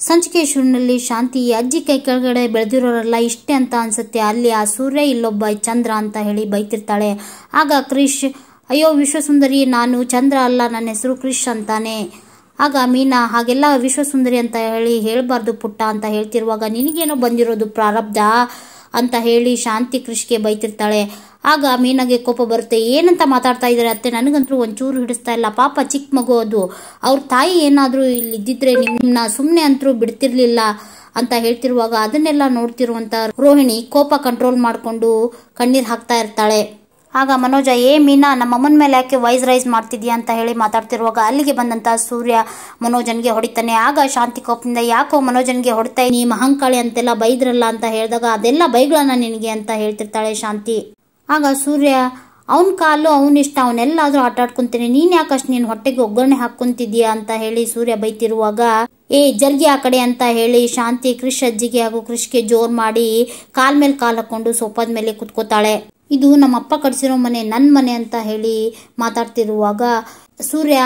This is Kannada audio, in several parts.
ಸಂಚಿಕೆ ಶುರುವಿನಲ್ಲಿ ಶಾಂತಿ ಅಜ್ಜಿ ಕೈ ಕೆಳಗಡೆ ಬೆಳೆದಿರೋರೆಲ್ಲ ಇಷ್ಟೇ ಅಂತ ಅನ್ಸುತ್ತೆ, ಅಲ್ಲಿ ಆ ಸೂರ್ಯ ಇಲ್ಲೊಬ್ಬ ಚಂದ್ರ ಅಂತ ಹೇಳಿ ಬೈತಿರ್ತಾಳೆ. ಆಗ ಕ್ರಿಶ್, ಅಯ್ಯೋ ವಿಶ್ವಸುಂದರಿ, ನಾನು ಚಂದ್ರ ಅಲ್ಲ, ನನ್ನ ಹೆಸರು ಕ್ರಿಶ್ ಅಂತಾನೆ. ಆಗ ಮೀನಾ, ಹಾಗೆಲ್ಲ ವಿಶ್ವಸುಂದರಿ ಅಂತ ಹೇಳಬಾರ್ದು ಪುಟ್ಟ ಅಂತ ಹೇಳ್ತಿರುವಾಗ, ನಿನಗೇನೋ ಬಂದಿರೋದು ಪ್ರಾರಬ್ಧ ಅಂತ ಹೇಳಿ ಶಾಂತಿ ಕ್ರಿಶ್ಗೆ ಬೈತಿರ್ತಾಳೆ. ಆಗ ಮೀನಾಗೆ ಕೋಪ ಬರುತ್ತೆ. ಏನಂತ ಮಾತಾಡ್ತಾ ಇದ್ದಾರೆ ಅತ್ತೆ, ನನಗಂತೂ ಒಂಚೂರು ಹಿಡಿಸ್ತಾ ಇಲ್ಲ. ಪಾಪ ಚಿಕ್ಕ ಮಗು ಅದು, ಅವ್ರ ತಾಯಿ ಏನಾದರೂ ಇಲ್ಲಿದ್ದಿದ್ರೆ ನಿಮ್ಮನ್ನ ಸುಮ್ಮನೆ ಅಂತರೂ ಬಿಡ್ತಿರ್ಲಿಲ್ಲ ಅಂತ ಹೇಳ್ತಿರುವಾಗ, ಅದನ್ನೆಲ್ಲ ನೋಡ್ತಿರುವಂತ ರೋಹಿಣಿ ಕೋಪ ಕಂಟ್ರೋಲ್ ಮಾಡಿಕೊಂಡು ಕಣ್ಣೀರು ಹಾಕ್ತಾ ಇರ್ತಾಳೆ. ಆಗ ಮನೋಜ, ಮೀನಾ, ನಮ್ಮಮ್ಮನ ಮೇಲೆ ಯಾಕೆ ವಾಯ್ಸ್ ರೈಸ್ ಮಾಡ್ತಿದ್ಯಾ ಅಂತ ಹೇಳಿ ಮಾತಾಡ್ತಿರುವಾಗ ಅಲ್ಲಿಗೆ ಬಂದಂತ ಸೂರ್ಯ ಮನೋಜನ್ಗೆ ಹೊಡಿತಾನೆ. ಆಗ ಶಾಂತಿ ಕೋಪದಿಂದ, ಯಾಕೋ ಮನೋಜನ್ಗೆ ಹೊಡಿತಾ ನೀ ಮಹಂಕಾಳಿ ಅಂತೆಲ್ಲ ಬೈದ್ರಲ್ಲ ಅಂತ ಹೇಳಿದಾಗ, ಅದೆಲ್ಲ ಬೈಗಳನ್ನ ನಿನಗೆ ಅಂತ ಹೇಳ್ತಿರ್ತಾಳೆ ಶಾಂತಿ. ಆಗ ಸೂರ್ಯ, ಅವನ ಕಾಲು ಅವನಿಷ್ಟ, ಅವನೆಲ್ಲಾದ್ರೂ ಆಟ ಆಡ್ಕೊಂತೀನಿ, ನೀನ್ ಯಾಕಷ್ಟು ನೀನ್ ಹೊಟ್ಟೆಗೆ ಒಗ್ಗರಣೆ ಹಾಕೊಂತಿದ್ಯಾ ಅಂತ ಹೇಳಿ ಸೂರ್ಯ ಬೈತಿರುವಾಗ, ಜರ್ಗಿ ಆ ಕಡೆ ಅಂತ ಹೇಳಿ ಶಾಂತಿ ಕ್ರಿಶ್ ಅಜ್ಜಿಗೆ ಹಾಗೂ ಕ್ರಿಶ್ಗೆ ಜೋರ್ ಮಾಡಿ ಕಾಲ್ ಮೇಲೆ ಕಾಲ್ ಹಾಕೊಂಡು ಸೋಫಾದ ಮೇಲೆ ಕುತ್ಕೋತಾಳೆ. ಇದು ನಮ್ಮ ಅಪ್ಪ ಕಟ್ಸಿರೋ ಮನೆ, ನನ್ನ ಮನೆ ಅಂತ ಹೇಳಿ ಮಾತಾಡ್ತಿರುವಾಗ ಸೂರ್ಯ,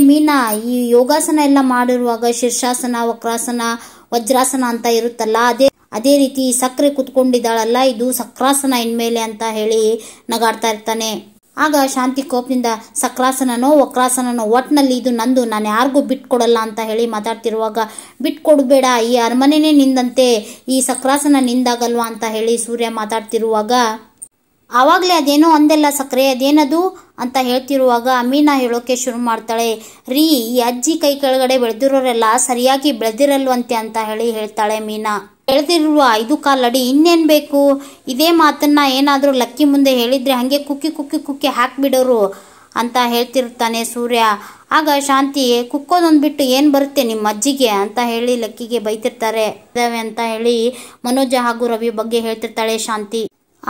ಮೀನಾ, ಈ ಯೋಗಾಸನ ಎಲ್ಲ ಮಾಡಿರುವಾಗ ಶೀರ್ಷಾಸನ, ವಕ್ರಾಸನ, ವಜ್ರಾಸನ ಅಂತ ಇರುತ್ತಲ್ಲ, ಅದೇ ರೀತಿ ಸಕ್ಕರೆ ಕುತ್ಕೊಂಡಿದ್ದಾಳಲ್ಲ, ಇದು ಸಕ್ರಾಸನ ಇನ್ಮೇಲೆ ಅಂತ ಹೇಳಿ ನಗಾಡ್ತಾ ಇರ್ತಾನೆ. ಆಗ ಶಾಂತಿ ಕೋಪದಿಂದ, ಸಕ್ರಾಸನನೋ ವಕ್ರಾಸನನೋ ಒಟ್ನಲ್ಲಿ ಇದು ನಂದು, ನಾನು ಯಾರಿಗೂ ಬಿಟ್ಕೊಡಲ್ಲ ಅಂತ ಹೇಳಿ ಮಾತಾಡ್ತಿರುವಾಗ, ಬಿಟ್ಕೊಡ್ಬೇಡ, ಈ ಅರಮನೆನೇ ನಿಂದಂತೆ, ಈ ಸಕ್ರಾಸನ ನಿಂದಾಗಲ್ವಾ ಅಂತ ಹೇಳಿ ಸೂರ್ಯ ಮಾತಾಡ್ತಿರುವಾಗ, ಆವಾಗಲೇ ಅದೇನೋ ಅಂದೆಲ್ಲ ಸಕ್ಕರೆ, ಅದೇನದು ಅಂತ ಹೇಳ್ತಿರುವಾಗ ಮೀನಾ ಹೇಳೋಕೆ ಶುರು ಮಾಡ್ತಾಳೆ. ರೀ, ಈ ಅಜ್ಜಿ ಕೈ ಕೆಳಗಡೆ ಬೆಳೆದಿರೋರೆಲ್ಲ ಸರಿಯಾಗಿ ಬೆಳೆದಿರಲ್ವಂತೆ ಅಂತ ಹೇಳಿ ಹೇಳ್ತಾಳೆ ಮೀನಾ. ಬೆಳೆದಿರುವ 5 ಕಾಲಡಿ ಇನ್ನೇನ್ ಬೇಕು, ಇದೇ ಮಾತನ್ನ ಏನಾದ್ರೂ ಲಕ್ಕಿ ಮುಂದೆ ಹೇಳಿದ್ರೆ ಹಂಗೆ ಕುಕ್ಕಿ ಕುಕ್ಕಿ ಕುಕ್ಕಿ ಹಾಕ್ಬಿಡೋರು ಅಂತ ಹೇಳ್ತಿರ್ತಾನೆ ಸೂರ್ಯ. ಆಗ ಶಾಂತಿ, ಕುಕ್ಕೋದೊಂದು ಬಿಟ್ಟು ಏನ್ ಬರುತ್ತೆ ನಿಮ್ಮ ಅಜ್ಜಿಗೆ ಅಂತ ಹೇಳಿ ಲಕ್ಕಿಗೆ ಬೈತಿರ್ತಾರೆ ಅಂತ ಹೇಳಿ ಮನೋಜ ಹಾಗೂ ರವಿ ಬಗ್ಗೆ ಹೇಳ್ತಿರ್ತಾಳೆ ಶಾಂತಿ.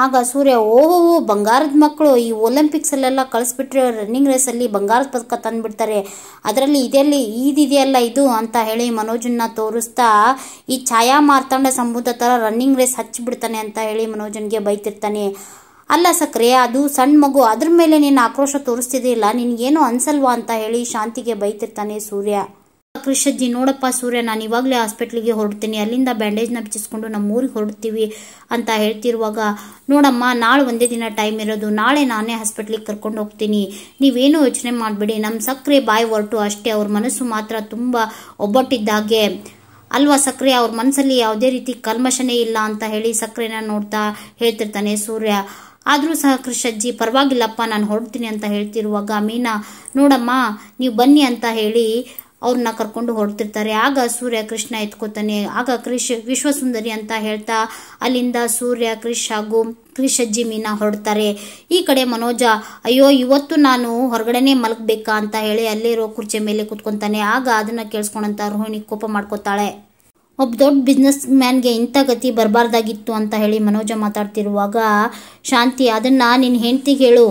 ಆಗ ಸೂರ್ಯ, ಓಹೋ ಬಂಗಾರದ ಮಕ್ಕಳು, ಈ ಒಲಿಂಪಿಕ್ಸ್ ಅಲ್ಲೆಲ್ಲ ಕಳಿಸ್ಬಿಟ್ರೆ ರನ್ನಿಂಗ್ ರೇಸ್ ಅಲ್ಲಿ ಬಂಗಾರದ ಪದಕ ತಂದ್ಬಿಡ್ತಾರೆ, ಅದರಲ್ಲಿ ಇದೆಯಲ್ಲ ಇದು ಅಂತ ಹೇಳಿ ಮನೋಜನ್ನ ತೋರಿಸ್ತಾ, ಈ ಛಾಯಾ ಮಾರ್ತಾಂಡ ಸಂಬೂತ ತರ ರನ್ನಿಂಗ್ ರೇಸ್ ಹಚ್ಚಿಬಿಡ್ತಾನೆ ಅಂತ ಹೇಳಿ ಮನೋಜನ್ಗೆ ಬೈತಿರ್ತಾನೆ. ಅಲ್ಲ ಸಕ್ರೆ, ಅದು ಸಣ್ಣ ಮಗು, ಅದ್ರ ಮೇಲೆ ನೀನು ಆಕ್ರೋಶ ತೋರಿಸ್ತಿದಿಲ್ಲ, ನಿನ್ಗೇನು ಅನ್ಸಲ್ವಾ ಅಂತ ಹೇಳಿ ಶಾಂತಿಗೆ ಬೈತಿರ್ತಾನೆ ಸೂರ್ಯ. ಕ್ರಿಶ್ ಅಜ್ಜಿ, ನೋಡಪ್ಪ ಸೂರ್ಯ, ನಾನು ಇವಾಗಲೇ ಹಾಸ್ಪಿಟ್ಲಿಗೆ ಹೊರಡ್ತೀನಿ, ಅಲ್ಲಿಂದ ಬ್ಯಾಂಡೇಜ್ನ ಬಿಚ್ಚಿಸ್ಕೊಂಡು ನಮ್ಮ ಊರಿಗೆ ಹೊರಡ್ತೀವಿ ಅಂತ ಹೇಳ್ತಿರುವಾಗ, ನೋಡಮ್ಮ, ನಾಳೆ ಒಂದೇ ದಿನ ಟೈಮ್ ಇರೋದು, ನಾಳೆ ನಾನೇ ಹಾಸ್ಪಿಟ್ಲಿಗೆ ಕರ್ಕೊಂಡು ಹೋಗ್ತೀನಿ, ನೀವೇನು ಯೋಚನೆ ಮಾಡಬೇಡಿ, ನಮ್ಮ ಸಕ್ರೆ ಬಾಯಿ ಹೊರಟು ಅಷ್ಟೇ, ಅವ್ರ ಮನಸ್ಸು ಮಾತ್ರ ತುಂಬ ಒಬ್ಬಟ್ಟಿದ್ದಾಗೆ ಅಲ್ವಾ ಸಕ್ರೆ, ಅವ್ರ ಮನಸ್ಸಲ್ಲಿ ಯಾವುದೇ ರೀತಿ ಕಲ್ಮಶನೇ ಇಲ್ಲ ಅಂತ ಹೇಳಿ ಸಕ್ರೆನ ನೋಡ್ತಾ ಹೇಳ್ತಿರ್ತಾನೆ ಸೂರ್ಯ. ಆದರೂ ಸಹ ಕ್ರಿಶ್ ಅಜ್ಜಿ, ಪರವಾಗಿಲ್ಲಪ್ಪ, ನಾನು ಹೊರಡ್ತೀನಿ ಅಂತ ಹೇಳ್ತಿರುವಾಗ ಮೀನಾ, ನೋಡಮ್ಮ ನೀವು ಬನ್ನಿ ಅಂತ ಹೇಳಿ ಅವ್ರನ್ನ ಕರ್ಕೊಂಡು ಹೊರಡ್ತಿರ್ತಾರೆ. ಆಗ ಸೂರ್ಯ ಕೃಷ್ಣ ಎತ್ಕೋತಾನೆ. ಆಗ ಕ್ರಿಶ್ ವಿಶ್ವಸುಂದರಿ ಅಂತ ಹೇಳ್ತಾ ಅಲ್ಲಿಂದ ಸೂರ್ಯ, ಕ್ರಿಶ್ ಹಾಗೂ ಕ್ರಿಶ್ ಅಜ್ಜಿ ಮೀನಾ ಹೊರಡ್ತಾರೆ. ಈ ಕಡೆ ಮನೋಜ, ಅಯ್ಯೋ ಇವತ್ತು ನಾನು ಹೊರಗಡೆನೆ ಮಲಗಬೇಕಾ ಅಂತ ಹೇಳಿ ಅಲ್ಲೇ ಇರೋ ಕುರ್ಚಿ ಮೇಲೆ ಕುತ್ಕೊಂತಾನೆ. ಆಗ ಅದನ್ನ ಕೇಳಿಸ್ಕೊಂಡಂತ ರೋಹಿಣಿ ಕೋಪ ಮಾಡ್ಕೋತಾಳೆ. ಒಬ್ಬ ದೊಡ್ಡ ಬಿಸ್ನೆಸ್ ಮ್ಯಾನ್ಗೆ ಇಂಥ ಗತಿ ಬರಬಾರ್ದಾಗಿತ್ತು ಅಂತ ಹೇಳಿ ಮನೋಜ ಮಾತಾಡ್ತಿರುವಾಗ ಶಾಂತಿ, ಅದನ್ನ ನಿನ್ನ ಹೆಂಡತಿಗೆ ಹೇಳು,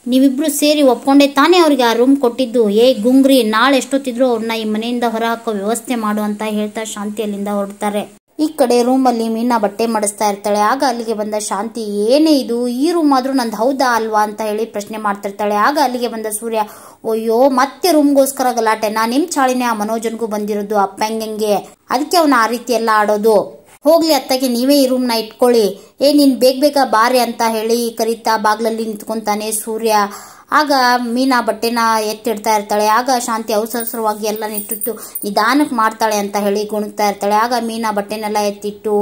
ನೀವಿಬ್ರು ಸೇರಿ ಒಪ್ಕೊಂಡೆ ತಾನೇ ಅವ್ರಿಗೆ ಆ ರೂಮ್ ಕೊಟ್ಟಿದ್ದು, ಗುಂಗ್ರಿ, ನಾಳೆ ಎಷ್ಟೊತ್ತಿದ್ರು ಅವ್ರನ್ನ ಈ ಮನೆಯಿಂದ ಹೊರ ಹಾಕೋ ವ್ಯವಸ್ಥೆ ಮಾಡು ಅಂತ ಹೇಳ್ತಾ ಶಾಂತಿ ಅಲ್ಲಿಂದ ಹೊರಡ್ತಾರೆ. ಈ ಕಡೆ ರೂಮಲ್ಲಿ ಮೀನಾ ಬಟ್ಟೆ ಮಾಡಿಸ್ತಾ ಇರ್ತಾಳೆ. ಆಗ ಅಲ್ಲಿಗೆ ಬಂದ ಶಾಂತಿ, ಏನೇ ಇದು, ಈ ರೂಮ್ ಆದ್ರೂ ನಂದು ಹೌದಾ ಅಲ್ವಾ ಅಂತ ಹೇಳಿ ಪ್ರಶ್ನೆ ಮಾಡ್ತಿರ್ತಾಳೆ. ಆಗ ಅಲ್ಲಿಗೆ ಬಂದ ಸೂರ್ಯ, ಅಯ್ಯೋ ಮತ್ತೆ ರೂಮ್ಗೋಸ್ಕರ ಗಲಾಟೆ, ನಿಮ್ ಚಾಳಿನೇ ಆ ಮನೋಜನ್ಗೂ ಬಂದಿರೋದು ಅಪ್ಪಂಗೆ, ಅದಕ್ಕೆ ಅವನ ಆ ರೀತಿ ಎಲ್ಲ ಆಡೋದು, ಹೋಗ್ಲಿ ಅತ್ತಗೆ ನೀವೇ ಈ ರೂಮ್ನ ಇಟ್ಕೊಳ್ಳಿ, ನೀನ್ ಬೇಗ ಬಾರೆ ಅಂತ ಹೇಳಿ ಕರೀತಾ ಬಾಗ್ಲಲ್ಲಿ ನಿಂತ್ಕೊಂತಾನೆ ಸೂರ್ಯ. ಆಗ ಮೀನಾ ಬಟ್ಟೆನ ಎತ್ತಿಡ್ತಾ ಇರ್ತಾಳೆ. ಆಗ ಶಾಂತಿ ಅವಸರವಾಗಿ ಎಲ್ಲ ನಿಟ್ಟಿಟ್ಟು ನಿಧಾನಕ್ಕೆ ಮಾಡ್ತಾಳೆ ಅಂತ ಹೇಳಿ ಗುಣಗ್ತಾ ಇರ್ತಾಳೆ. ಆಗ ಮೀನಾ ಬಟ್ಟೆನೆಲ್ಲ ಎತ್ತಿಟ್ಟು,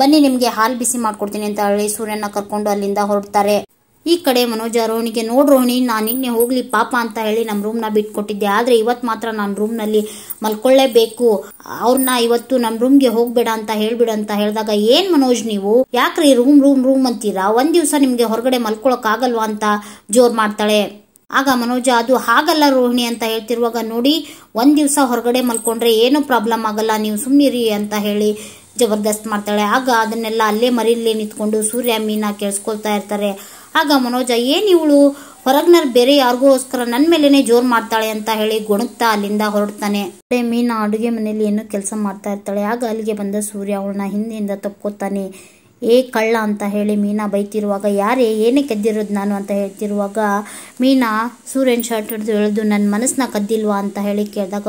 ಬನ್ನಿ ನಿಮ್ಗೆ ಹಾಲು ಬಿಸಿ ಮಾಡ್ಕೊಡ್ತೀನಿ ಅಂತ ಹೇಳಿ ಸೂರ್ಯನ ಕರ್ಕೊಂಡು ಅಲ್ಲಿಂದ ಹೊರಡ್ತಾರೆ. ಈ ಕಡೆ ಮನೋಜ ರೋಹಿಣಿಗೆ, ನೋಡ್ ರೋಹಿಣಿ, ನಾನು ನಿನ್ನೆ ಹೋಗ್ಲಿ ಪಾಪ ಅಂತ ಹೇಳಿ ನಮ್ಮ ರೂಮ್ನ ಬಿಟ್ಕೊಟ್ಟಿದ್ದೆ, ಆದ್ರೆ ಇವತ್ತು ಮಾತ್ರ ನಾನು ರೂಮ್ನಲ್ಲಿ ಮಲ್ಕೊಳ್ಳೇಬೇಕು, ಅವ್ರನ್ನ ಇವತ್ತು ನಮ್ಮ ರೂಮ್ಗೆ ಹೋಗ್ಬೇಡ ಅಂತ ಹೇಳ್ಬಿಡು ಅಂತ ಹೇಳಿದಾಗ, ಏನ್ ಮನೋಜ್ ನೀವು ಯಾಕ್ರಿ ರೂಮ್ ಅಂತೀರಾ, ಒಂದ್ ದಿವಸ ನಿಮ್ಗೆ ಹೊರಗಡೆ ಮಲ್ಕೊಳಕ್ ಆಗಲ್ವಾ ಅಂತ ಜೋರ್ ಮಾಡ್ತಾಳೆ. ಆಗ ಮನೋಜ, ಅದು ಹಾಗಲ್ಲ ರೋಹಿಣಿ ಅಂತ ಹೇಳ್ತಿರುವಾಗ, ನೋಡಿ ಒಂದ್ ದಿವಸ ಹೊರಗಡೆ ಮಲ್ಕೊಂಡ್ರೆ ಏನು ಪ್ರಾಬ್ಲಮ್ ಆಗಲ್ಲ, ನೀವು ಸುಮ್ನಿರಿ ಅಂತ ಹೇಳಿ ಜಬರ್ದಸ್ತ್ ಮಾಡ್ತಾಳೆ. ಆಗ ಅದನ್ನೆಲ್ಲ ಅಲ್ಲೇ ಮರಿಲೇ ನಿಂತ್ಕೊಂಡು ಸೂರ್ಯ ಮೀನಾ ಕೇಳಿಸ್ಕೊಳ್ತಾ ಇರ್ತಾರೆ. ಆಗ ಮನೋಜ, ಇವಳು ಹೊರಗ್ನಲ್ಲಿ ಬೇರೆ ಯಾರಿಗೋಸ್ಕರ ನನ್ನ ಮೇಲೇನೆ ಜೋರ್ ಮಾಡ್ತಾಳೆ ಅಂತ ಹೇಳಿ ಗುಣಗ್ತಾ ಅಲ್ಲಿಂದ ಹೊರಡ್ತಾನೆ. ಮೀನಾ ಅಡುಗೆ ಮನೆಯಲ್ಲಿ ಏನೋ ಕೆಲಸ ಮಾಡ್ತಾ ಇರ್ತಾಳೆ. ಆಗ ಅಲ್ಲಿಗೆ ಬಂದ ಸೂರ್ಯ ಅವಳನ್ನ ಹಿಂದೆಯಿಂದ ತಪ್ಕೋತಾನೆ. ಕಳ್ಳ ಅಂತ ಹೇಳಿ ಮೀನಾ ಬೈತಿರುವಾಗ, ಏನೇ ಕದ್ದಿರೋದು ನಾನು ಅಂತ ಹೇಳ್ತಿರುವಾಗ ಮೀನಾ ಸೂರ್ಯನ್ ಶರ್ಟ್ ಹಿಡಿದು ಎಳೆದು ನನ್ನ ಮನಸ್ಸನ್ನ ಕದ್ದಿಲ್ವಾ ಅಂತ ಹೇಳಿ ಕೇಳಿದಾಗ,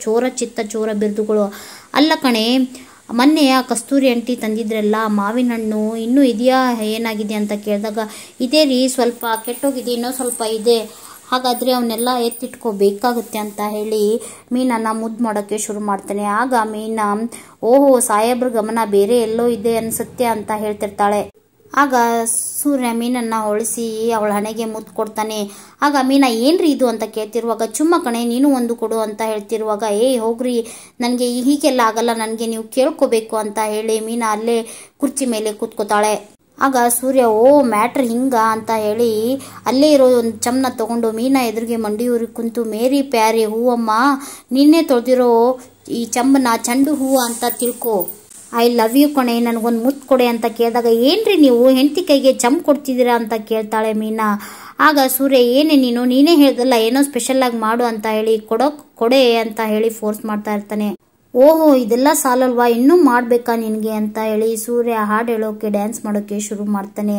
ಚೋರ ಚಿತ್ತ ಚೋರ ಬಿರುದುಗಳು ಅಲ್ಲ ಕಣೆ, ಮೊನ್ನೆ ಆ ಕಸ್ತೂರಿ ಆಂಟಿ ತಂದಿದ್ರಲ್ಲ ಮಾವಿನ ಹಣ್ಣು ಇನ್ನೂ ಇದೆಯಾ, ಏನಾಗಿದೆ ಅಂತ ಕೇಳಿದಾಗ ಇದೇ ರೀ, ಸ್ವಲ್ಪ ಕೆಟ್ಟೋಗಿದೆ, ಇನ್ನೂ ಸ್ವಲ್ಪ ಇದೆ, ಹಾಗಾದರೆ ಅವನ್ನೆಲ್ಲ ಎತ್ತಿಟ್ಕೋಬೇಕಾಗುತ್ತೆ ಅಂತ ಹೇಳಿ ಮೀನನ್ನು ಮುದ್ದು ಮಾಡೋಕ್ಕೆ ಶುರು ಮಾಡ್ತಾನೆ. ಆಗ ಮೀನ ಓಹೋ ಸಾಹೇಬ್ರ ಗಮನ ಬೇರೆ ಎಲ್ಲೋ ಇದೆ ಅನ್ಸುತ್ತೆ ಅಂತ ಹೇಳ್ತಿರ್ತಾಳೆ. ಆಗ ಸೂರ್ಯ ಮೀನನ್ನು ಹೊಳಿಸಿ ಅವಳ ಹಣೆಗೆ ಮುದ್ದು ಕೊಡ್ತಾನೆ. ಆಗ ಮೀನ ಏನ್ರಿ ಇದು ಅಂತ ಕೇಳ್ತಿರುವಾಗ ಚುಮ್ಮ ಕಣೆ ನೀನು ಒಂದು ಕೊಡು ಅಂತ ಹೇಳ್ತಿರುವಾಗ ಹೋಗ್ರಿ, ನನಗೆ ಹೀಗೆಲ್ಲ ಆಗಲ್ಲ, ನನಗೆ ನೀವು ಕೇಳ್ಕೋಬೇಕು ಅಂತ ಹೇಳಿ ಮೀನ ಅಲ್ಲೇ ಕುರ್ಚಿ ಮೇಲೆ ಕೂತ್ಕೋತಾಳೆ. ಆಗ ಸೂರ್ಯ ಮ್ಯಾಟ್ರ್ ಹಿಂಗ ಅಂತ ಹೇಳಿ ಅಲ್ಲೇ ಇರೋ ಒಂದು ಚಮ್ನ ತಗೊಂಡು ಮೀನ ಎದುರಿಗೆ ಮಂಡಿಯೂರಿಗೆ ಕುಂತು ಮೇರಿ ಪ್ಯಾರಿ ಹೂವಮ್ಮ, ನಿನ್ನೆ ತೊಳೆದಿರೋ ಈ ಚಮ್ಮನ ಚೆಂಡು ಹೂವು ಅಂತ ತಿಳ್ಕೊ, ಐ ಲವ್ ಯು ಕಣೆ, ನನಗೊಂದು ಮುತ್ತು ಕೊಡೆ ಅಂತ ಕೇಳಿದಾಗ ಏನ್ರಿ ನೀವು ಹೆಂಡತಿ ಕೈಗೆ ಚಮ್ ಕೊಡ್ತಿದ್ದೀರಾ ಅಂತ ಕೇಳ್ತಾಳೆ ಮೀನಾ. ಆಗ ಸೂರ್ಯ ನೀನೇ ಹೇಳ್ದಲ್ಲ ಏನೋ ಸ್ಪೆಷಲ್ ಆಗಿ ಮಾಡು ಅಂತ ಹೇಳಿ ಕೊಡೆ ಅಂತ ಹೇಳಿ ಫೋರ್ಸ್ ಮಾಡ್ತಾ ಇರ್ತಾನೆ. ಓಹೋ ಇದೆಲ್ಲ ಸಾಲಲ್ವಾ, ಇನ್ನೂ ಮಾಡ್ಬೇಕಾ ನಿನ್ಗೆ ಅಂತ ಹೇಳಿ ಸೂರ್ಯ ಹಾಡು ಹೇಳೋಕೆ ಡ್ಯಾನ್ಸ್ ಮಾಡೋಕೆ ಶುರು ಮಾಡ್ತಾನೆ.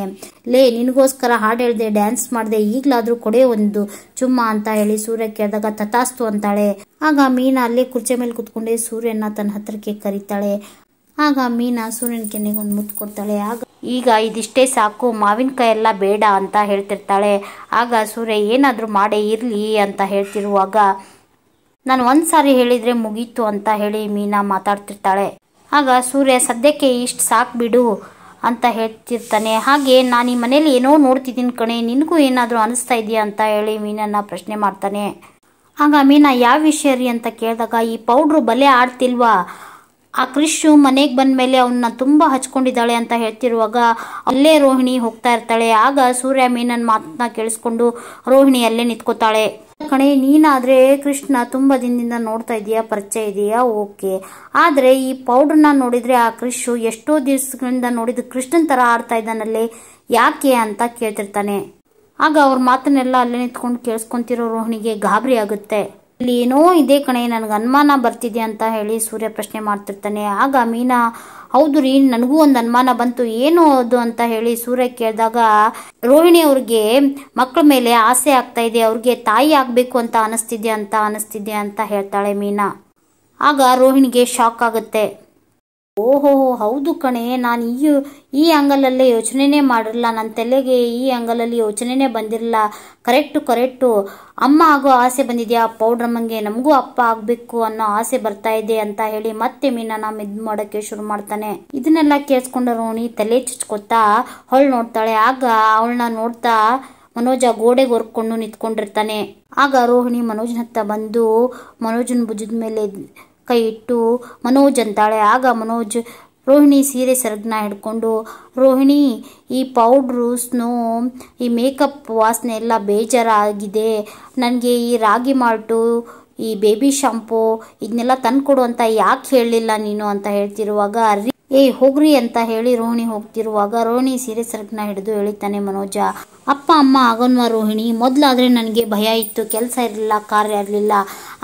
ನಿನಗೋಸ್ಕರ ಹಾಡು ಹೇಳ್ದೆ ಡ್ಯಾನ್ಸ್ ಮಾಡಿದೆ, ಈಗ್ಲಾದ್ರೂ ಕೊಡೆ ಒಂದು ಚುಮ್ಮ ಅಂತ ಹೇಳಿ ಸೂರ್ಯ ಕೇಳಿದಾಗ ತಥಾಸ್ತು ಅಂತಾಳೆ. ಆಗ ಮೀನಾ ಅಲ್ಲೇ ಕುರ್ಚಿ ಮೇಲೆ ಕುತ್ಕೊಂಡೆ ಸೂರ್ಯನ ತನ್ನ ಹತ್ರಕ್ಕೆ ಕರೀತಾಳೆ. ಆಗ ಮೀನಾ ಸೂರ್ಯನ ಕೆನ್ನೆಗೆ ಒಂದು ಮುತ್ತು ಕೊಡ್ತಾಳೆ. ಈಗ ಇದಿಷ್ಟೇ ಸಾಕು, ಮಾವಿನಕಾಯಿ ಎಲ್ಲ ಬೇಡ ಅಂತ ಹೇಳ್ತಿರ್ತಾಳೆ. ಆಗ ಸೂರ್ಯ ಏನಾದರೂ ಮಾಡೇ ಇರ್ಲಿ ಅಂತ ಹೇಳ್ತಿರುವಾಗ ನಾನು ಒಂದ್ಸಾರಿ ಹೇಳಿದ್ರೆ ಮುಗೀತು ಅಂತ ಹೇಳಿ ಮೀನಾ ಮಾತಾಡ್ತಿರ್ತಾಳೆ. ಆಗ ಸೂರ್ಯ ಸದ್ಯಕ್ಕೆ ಇಷ್ಟು ಸಾಕು ಬಿಡು ಅಂತ ಹೇಳ್ತಿರ್ತಾನೆ. ಹಾಗೆ ನಾನು ಈ ಮನೇಲಿ ಏನೋ ನೋಡ್ತಿದ್ದೀನಿ ಕಣೆ, ನಿನಗೂ ಏನಾದರೂ ಅನಿಸ್ತಾ ಇದೆಯಾ ಅಂತ ಹೇಳಿ ಮೀನನ್ನ ಪ್ರಶ್ನೆ ಮಾಡ್ತಾನೆ. ಆಗ ಮೀನಾ ಯಾವ ವಿಷಯ ರೀ ಅಂತ ಕೇಳಿದಾಗ ಈ ಪೌಡ್ರು ಬಲೆ ಆಡ್ತಿಲ್ವಾ, ಆ ಕ್ರಿಶು ಮನೆಗೆ ಬಂದ ಮೇಲೆ ಅವನ್ನ ತುಂಬ ಹಚ್ಕೊಂಡಿದ್ದಾಳೆ ಅಂತ ಹೇಳ್ತಿರುವಾಗ ಅಲ್ಲೇ ರೋಹಿಣಿ ಹೋಗ್ತಾ ಇರ್ತಾಳೆ. ಆಗ ಸೂರ್ಯ ಮೀನನ್ ಮಾತನ್ನ ಕೇಳಿಸ್ಕೊಂಡು ರೋಹಿಣಿ ಅಲ್ಲೇ ನಿಂತ್ಕೋತಾಳೆ. ಕಣೆ ನೀನಾದ್ರೆ ಕೃಷ್ಣ ತುಂಬ ದಿನದಿಂದ ನೋಡ್ತಾ ಇದೀಯಾ, ಪರಿಚಯ ಇದೆಯಾ, ಓಕೆ, ಆದ್ರೆ ಈ ಪೌಡ್ರನ್ನ ನೋಡಿದ್ರೆ ಆ ಕ್ರಿಶು ಎಷ್ಟೋ ದಿವಸಗಳಿಂದ ನೋಡಿದ ಕೃಷ್ಣನ್ ತರ ಆಡ್ತಾ ಇದ್ದಾನಲ್ಲೇ, ಯಾಕೆ ಅಂತ ಕೇಳ್ತಿರ್ತಾನೆ. ಆಗ ಅವ್ರ ಮಾತನ್ನೆಲ್ಲ ಅಲ್ಲೇ ನಿಂತ್ಕೊಂಡು ಕೇಳಿಸ್ಕೊಂತಿರೋ ರೋಹಿಣಿಗೆ ಗಾಬರಿ ಆಗುತ್ತೆ. ಇಲ್ಲಿ ಏನೋ ಇದೆ ಕಣೆ, ನನಗೆ ಅನುಮಾನ ಬರ್ತಿದೆ ಅಂತ ಹೇಳಿ ಸೂರ್ಯ ಪ್ರಶ್ನೆ ಮಾಡ್ತಿರ್ತಾನೆ. ಆಗ ಮೀನಾ ಹೌದು ರೀ, ನನಗೂ ಒಂದು ಅನುಮಾನ ಬಂತು, ಏನು ಅದು ಅಂತ ಹೇಳಿ ಸೂರ್ಯ ಕೇಳಿದಾಗ ರೋಹಿಣಿ ಅವ್ರಿಗೆ ಮಕ್ಕಳ ಮೇಲೆ ಆಸೆ ಆಗ್ತಾ ಇದೆ, ಅವ್ರಿಗೆ ತಾಯಿ ಆಗ್ಬೇಕು ಅಂತ ಅನಿಸ್ತಿದೆ ಅಂತ ಹೇಳ್ತಾಳೆ ಮೀನಾ. ಆಗ ರೋಹಿಣಿಗೆ ಶಾಕ್ ಆಗುತ್ತೆ. ಓಹೋ ಹೌದು ಕಣೆ, ನಾನು ಈ ಆಂಗಲಲ್ಲೇ ಯೋಚನೆನೇ ಮಾಡಿರಲ್ಲ, ನನ್ನ ತಲೆಗೆ ಈ ಆಂಗಲಲ್ಲಿ ಯೋಚನೆನೇ ಬಂದಿರಲ್ಲ, ಕರೆಕ್ಟು ಅಮ್ಮ ಆಗೋ ಆಸೆ ಬಂದಿದ್ಯಾ, ಪೌಡ್ರಮ್ಮಂಗೆ ನಮಗೂ ಅಪ್ಪ ಆಗ್ಬೇಕು ಅನ್ನೋ ಆಸೆ ಬರ್ತಾ ಇದೆ ಅಂತ ಹೇಳಿ ಮತ್ತೆ ಮೀನನ್ನ ಮಿದ್ ಮಾಡೋಕೆ ಶುರು ಮಾಡ್ತಾನೆ. ಇದನ್ನೆಲ್ಲ ಕೇಳಿಸ್ಕೊಂಡ ರೋಹಿಣಿ ತಲೆ ಚುಚ್ಕೋತಾ ಹೊಳ್ ನೋಡ್ತಾಳೆ. ಆಗ ಅವಳನ್ನ ನೋಡ್ತಾ ಮನೋಜ ಗೋಡೆಗೆ ಹೊರ್ಕೊಂಡು ನಿಂತ್ಕೊಂಡಿರ್ತಾನೆ. ಆಗ ರೋಹಿಣಿ ಮನೋಜನ ಹತ್ತ ಬಂದು ಮನೋಜನ ಭುಜದ ಮೇಲೆ ಕೈ ಇಟ್ಟು ಮನೋಜ್ ಅಂತಾಳೆ. ಆಗ ಮನೋಜ್ ರೋಹಿಣಿ ಸೀರೆ ಸೆರಗನ್ನ ಹಿಡ್ಕೊಂಡು ರೋಹಿಣಿ ಈ ಪೌಡ್ರು ಸ್ನೋ ಈ ಮೇಕಪ್ ವಾಸನೆ ಎಲ್ಲ ಬೇಜಾರಾಗಿದೆ, ನನಗೆ ಈ ರಾಗಿ ಮಾಲ್ಟು ಈ ಬೇಬಿ ಶಾಂಪೂ ಇದನ್ನೆಲ್ಲ ತಂದ್ಕೊಡು ಅಂತ ಯಾಕೆ ಹೇಳಲಿಲ್ಲ ನೀನು ಅಂತ ಹೇಳ್ತಿರುವಾಗ ಹೋಗ್ರಿ ಅಂತ ಹೇಳಿ ರೋಹಿಣಿ ಹೋಗ್ತಿರುವಾಗ ರೋಹಿಣಿ ಸೀರೆ ಸೆರಗನ್ನ ಹಿಡಿದು ಎಳಿತಾನೆ ಮನೋಜ. ಅಪ್ಪ ಅಮ್ಮ ಆಗೋನ್ವಾ ರೋಹಿಣಿ, ಮೊದಲಾದರೆ ನನಗೆ ಭಯ ಇತ್ತು, ಕೆಲಸ ಇರಲಿಲ್ಲ, ಕಾರ್ಯ ಇರಲಿಲ್ಲ,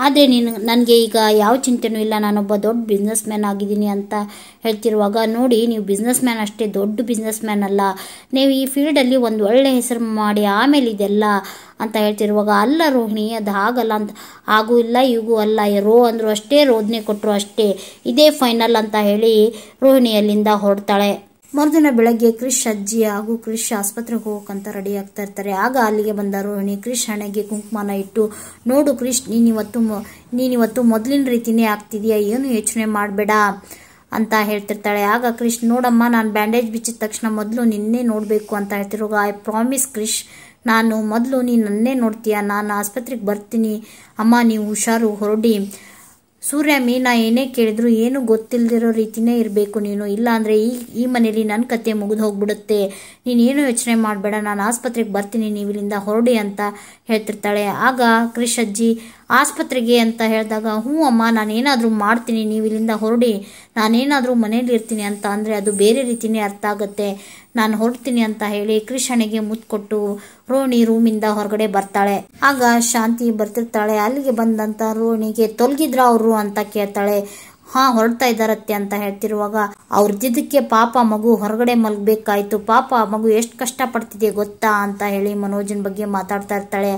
ಆದರೆ ನನಗೆ ಈಗ ಯಾವ ಚಿಂತೆನೂ ಇಲ್ಲ, ನಾನೊಬ್ಬ ದೊಡ್ಡ ಬಿಸ್ನೆಸ್ ಮ್ಯಾನ್ ಆಗಿದ್ದೀನಿ ಅಂತ ಹೇಳ್ತಿರುವಾಗ ನೋಡಿ ನೀವು ಬಿಸ್ನೆಸ್ ಮ್ಯಾನ್ ಅಷ್ಟೇ, ದೊಡ್ಡ ಬಿಸ್ನೆಸ್ ಮ್ಯಾನ್ ಅಲ್ಲ, ನೀವು ಈ ಫೀಲ್ಡಲ್ಲಿ ಒಂದು ಒಳ್ಳೆ ಹೆಸರು ಮಾಡಿ ಆಮೇಲೆ ಇದೆಲ್ಲ ಅಂತ ಹೇಳ್ತಿರುವಾಗ ಅಲ್ಲ ರೋಹಿಣಿ ಅದು ಹಾಗಲ್ಲ ಅಂತ, ಹಾಗೂ ಇಲ್ಲ ಈಗೂ ಅಲ್ಲ, ರೋ ಅಂದರು ಅಷ್ಟೇ, ರೋದನೆ ಕೊಟ್ಟರು ಅಷ್ಟೇ, ಇದೇ ಫೈನಲ್ ಅಂತ ಹೇಳಿ ರೋಹಿಣಿ ಅಲ್ಲಿಂದ ಹೊರಡ್ತಾಳೆ. ಮರುದಿನ ಬೆಳಗ್ಗೆ ಕ್ರಿಶ್ ಅಜ್ಜಿ ಹಾಗೂ ಕ್ರಿಶ್ ಆಸ್ಪತ್ರೆಗೆ ಹೋಗಕ್ಕಂತ ರೆಡಿ ಆಗ್ತಾ ಇರ್ತಾರೆ. ಆಗ ಅಲ್ಲಿಗೆ ಬಂದ ರೋಹಿಣಿ ಕ್ರಿಶ್ ಹಣೆಗೆ ಕುಂಕುಮನ ಇಟ್ಟು ನೋಡು ಕ್ರಿಶ್, ನೀನಿವತ್ತು ಮೊದಲಿನ ರೀತಿನೇ ಆಗ್ತಿದೆಯಾ, ಏನು ಯೋಚನೆ ಮಾಡಬೇಡ ಅಂತ ಹೇಳ್ತಿರ್ತಾಳೆ. ಆಗ ಕ್ರಿಶ್ ನೋಡಮ್ಮ, ನಾನು ಬ್ಯಾಂಡೇಜ್ ಬಿಚ್ಚಿದ ತಕ್ಷಣ ಮೊದಲು ನಿನ್ನೆ ನೋಡಬೇಕು ಅಂತ ಹೇಳ್ತಿರುವಾಗ ಐ ಪ್ರಾಮಿಸ್ ಕ್ರಿಶ್, ನಾನು ಮೊದಲು ನೀನು ನನ್ನೇ ನೋಡ್ತೀಯ, ನಾನು ಆಸ್ಪತ್ರೆಗೆ ಬರ್ತೀನಿ ಅಮ್ಮ, ನೀವು ಹುಷಾರು ಹೊರಡಿ. ಸೂರ್ಯ ಮೀನಾ ಏನೇ ಕೇಳಿದ್ರು ಏನು ಗೊತ್ತಿಲ್ಲದಿರೋ ರೀತಿನೇ ಇರಬೇಕು ನೀನು, ಇಲ್ಲಾಂದರೆ ಈ ಮನೇಲಿ ನನ್ನ ಕತೆ ಮುಗಿದು ಹೋಗ್ಬಿಡುತ್ತೆ, ನೀನೇನು ಯೋಚನೆ ಮಾಡಬೇಡ, ನಾನು ಆಸ್ಪತ್ರೆಗೆ ಬರ್ತೀನಿ, ನೀವು ಇಲ್ಲಿಂದ ಹೊರಡಿ ಅಂತ ಹೇಳ್ತಿರ್ತಾಳೆ. ಆಗ ಕ್ರಿಶ್ ಅಜ್ಜಿ ಆಸ್ಪತ್ರೆಗೆ ಅಂತ ಹೇಳಿದಾಗ ಹ್ಞೂ ಅಮ್ಮ ನಾನೇನಾದರೂ ಮಾಡ್ತೀನಿ, ನೀವು ಇಲ್ಲಿಂದ ಹೊರಡಿ, ನಾನೇನಾದರೂ ಮನೇಲಿ ಇರ್ತೀನಿ ಅಂತ ಅಂದರೆ ಅದು ಬೇರೆ ರೀತಿಯೇ ಅರ್ಥ ಆಗುತ್ತೆ, ನಾನು ಹೊರಡ್ತೀನಿ ಅಂತ ಹೇಳಿ ಕ್ರಿಶ್ ಹಣೆಗೆ ಮುತ್ತು ಕೊಟ್ಟು ರೋಹಿಣಿ ರೂಮಿಂದ ಹೊರಗಡೆ ಬರ್ತಾಳೆ. ಆಗ ಶಾಂತಿ ಬರ್ತಿರ್ತಾಳೆ. ಅಲ್ಲಿಗೆ ಬಂದಂತ ರೋಹಿಣಿಗೆ ತೊಲಗಿದ್ರ ಅವರು ಅಂತ ಕೇಳ್ತಾಳೆ. ಹೊರಡ್ತಾ ಇದ್ದಾರತ್ತೆ ಅಂತ ಹೇಳ್ತಿರುವಾಗ ಅವ್ರದ್ದಿದ್ದಕ್ಕೆ ಪಾಪ ಮಗು ಹೊರಗಡೆ ಮಲಗಬೇಕಾಯ್ತು, ಪಾಪ ಮಗು ಎಷ್ಟು ಕಷ್ಟಪಡ್ತಿದೆ ಗೊತ್ತಾ ಅಂತ ಹೇಳಿ ಮನೋಜನ್ ಬಗ್ಗೆ ಮಾತಾಡ್ತಾ ಇರ್ತಾಳೆ.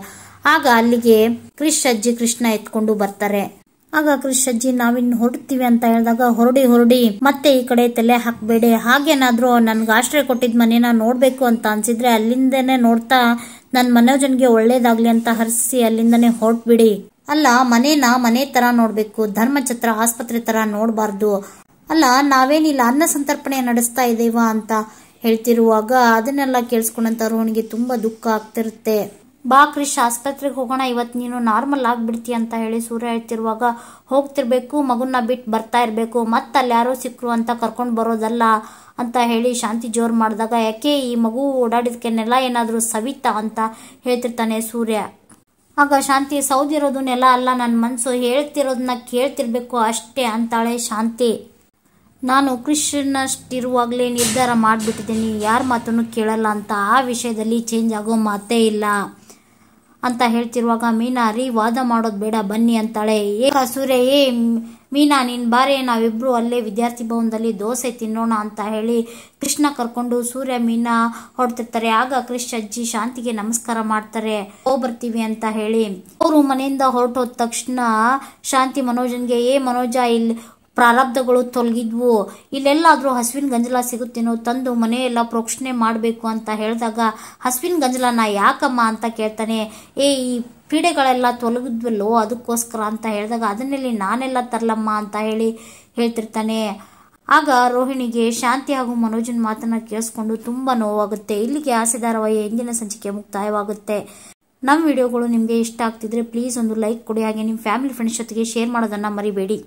ಆಗ ಅಲ್ಲಿಗೆ ಕ್ರಿಶ್ ಅಜ್ಜಿ ಕೃಷ್ಣ ಎತ್ಕೊಂಡು ಬರ್ತಾರೆ. ಆಗ ಕ್ರಿಶ್ ಅಜ್ಜಿ ನಾವಿನ್ ಹೊರಡ್ತೀವಿ ಅಂತ ಹೇಳಿದಾಗ ಹೊರಡಿ ಮತ್ತೆ ಈ ಕಡೆ ತಲೆ ಹಾಕ್ಬೇಡಿ, ಹಾಗೇನಾದ್ರೂ ನನ್ಗೆ ಆಶ್ರಯ ಕೊಟ್ಟಿದ್ ಮನೇನ ನೋಡ್ಬೇಕು ಅಂತ ಅನ್ಸಿದ್ರೆ ಅಲ್ಲಿಂದನೇ ನೋಡ್ತಾ ನನ್ ಮನೋಜನ್ಗೆ ಒಳ್ಳೇದಾಗ್ಲಿ ಅಂತ ಹರಿಸಿ ಅಲ್ಲಿಂದನೇ ಹೊರಟ್ಬಿಡಿ. ಅಲ್ಲ, ಮನೇನ ಮನೆ ತರ ನೋಡ್ಬೇಕು, ಧರ್ಮಛತ್ರ ಆಸ್ಪತ್ರೆ ತರ ನೋಡ್ಬಾರ್ದು. ಅಲ್ಲ, ನಾವೇನಿಲ್ಲ ಅನ್ನ ಸಂತರ್ಪಣೆ ನಡೆಸ್ತಾ ಇದೇವಾ ಅಂತ ಹೇಳ್ತಿರುವಾಗ ಅದನ್ನೆಲ್ಲ ಕೇಳಿಸ್ಕೊಂಡಂತ ರೋಹನ್ಗೆ ತುಂಬಾ ದುಃಖ ಆಗ್ತಿರುತ್ತೆ. ಬಾ ಕ್ರಿಶ್, ಆಸ್ಪತ್ರೆಗೆ ಹೋಗೋಣ, ಇವತ್ತು ನೀನು ನಾರ್ಮಲ್ ಆಗ್ಬಿಡ್ತೀಯ ಅಂತ ಹೇಳಿ ಸೂರ್ಯ ಹೇಳ್ತಿರುವಾಗ ಹೋಗ್ತಿರ್ಬೇಕು, ಮಗುನ ಬಿಟ್ಟು ಬರ್ತಾ ಇರ್ಬೇಕು, ಮತ್ತೆ ಅಲ್ಲಿ ಯಾರೋ ಸಿಕ್ರು ಅಂತ ಕರ್ಕೊಂಡು ಬರೋದಲ್ಲ ಅಂತ ಹೇಳಿ ಶಾಂತಿ ಜೋರ್ ಮಾಡಿದಾಗ, ಯಾಕೆ ಈ ಮಗು ಓಡಾಡಿದಕ್ಕೆ ನೆಲ ಏನಾದ್ರೂ ಸವಿತಾ ಅಂತ ಹೇಳ್ತಿರ್ತಾನೆ ಸೂರ್ಯ. ಆಗ ಶಾಂತಿ, ಸೌದಿರೋದು ನೆಲ ಅಲ್ಲ, ನನ್ನ ಮನಸ್ಸು ಹೇಳ್ತಿರೋದನ್ನ ಕೇಳ್ತಿರ್ಬೇಕು ಅಷ್ಟೇ ಅಂತಾಳೆ ಶಾಂತಿ. ನಾನು ಕ್ರಿಶ್ನಷ್ಟಿರುವಾಗಲೇ ನಿರ್ಧಾರ ಮಾಡಿಬಿಟ್ಟಿದ್ದೀನಿ, ಯಾರ ಮಾತನ್ನು ಕೇಳಲ್ಲ ಅಂತ, ಆ ವಿಷಯದಲ್ಲಿ ಚೇಂಜ್ ಆಗೋ ಮಾತೇ ಇಲ್ಲ ಅಂತ ಹೇಳ್ತಿರುವಾಗ ಮೀನಾ, ವಾದ ಮಾಡೋದು ಬೇಡ ಬನ್ನಿ ಅಂತಾಳೆ. ಸೂರ್ಯ, ಮೀನಾ ನೀನ್ ಬಾರೆ, ನಾವಿಬ್ರು ಅಲ್ಲೇ ವಿದ್ಯಾರ್ಥಿ ಭವನದಲ್ಲಿ ದೋಸೆ ತಿನ್ನೋಣ ಅಂತ ಹೇಳಿ ಕೃಷ್ಣ ಕರ್ಕೊಂಡು ಸೂರ್ಯ ಮೀನಾ ಹೊರಡ್ತಿರ್ತಾರೆ. ಆಗ ಕ್ರಿಶ್ ಅಜ್ಜಿ ಶಾಂತಿಗೆ ನಮಸ್ಕಾರ ಮಾಡ್ತಾರೆ, ಬರ್ತೀವಿ ಅಂತ ಹೇಳಿ. ಅವರು ಮನೆಯಿಂದ ಹೊರಟೋದ ತಕ್ಷಣ ಶಾಂತಿ ಮನೋಜನ್ಗೆ, ಮನೋಜ, ಇಲ್ಲಿ ಪ್ರಾರಬ್ಧಗಳು ತೊಲಗಿದ್ವು, ಇಲ್ಲೆಲ್ಲಾದ್ರೂ ಹಸುವಿನ ಗಂಜಲ ಸಿಗುತ್ತೇನೋ, ತಂದು ಮನೆಯೆಲ್ಲ ಪ್ರೋಕ್ಷಣೆ ಮಾಡಬೇಕು ಅಂತ ಹೇಳಿದಾಗ, ಹಸುವಿನ ಗಂಜಲನ ಯಾಕಮ್ಮ ಅಂತ ಕೇಳ್ತಾನೆ. ಈ ಪೀಡೆಗಳೆಲ್ಲ ತೊಲಗಿದ್ವಲ್ಲೋ ಅದಕ್ಕೋಸ್ಕರ ಅಂತ ಹೇಳಿದಾಗ, ಅದನ್ನೆಲ್ಲಿ ನಾನೆಲ್ಲ ತರಲಮ್ಮ ಅಂತ ಹೇಳಿ ಹೇಳ್ತಿರ್ತಾನೆ. ಆಗ ರೋಹಿಣಿಗೆ ಶಾಂತಿ ಹಾಗೂ ಮನೋಜನ್ ಮಾತನ್ನ ಕೇಳಿಸ್ಕೊಂಡು ತುಂಬಾ ನೋವಾಗುತ್ತೆ. ಇಲ್ಲಿಗೆ ಆಸೆ ಧಾರಾವಾಹಿಯ ಇಂದಿನ ಸಂಚಿಕೆ ಮುಕ್ತಾಯವಾಗುತ್ತೆ. ನಮ್ಮ ವಿಡಿಯೋಗಳು ನಿಮಗೆ ಇಷ್ಟ ಆಗ್ತಿದ್ರೆ ಪ್ಲೀಸ್ ಒಂದು ಲೈಕ್ ಕೊಡಿ, ಹಾಗೆ ನಿಮ್ಮ ಫ್ಯಾಮಿಲಿ ಫ್ರೆಂಡ್ಸ್ ಜೊತೆಗೆ ಶೇರ್ ಮಾಡೋದನ್ನ ಮರಿಬೇಡಿ.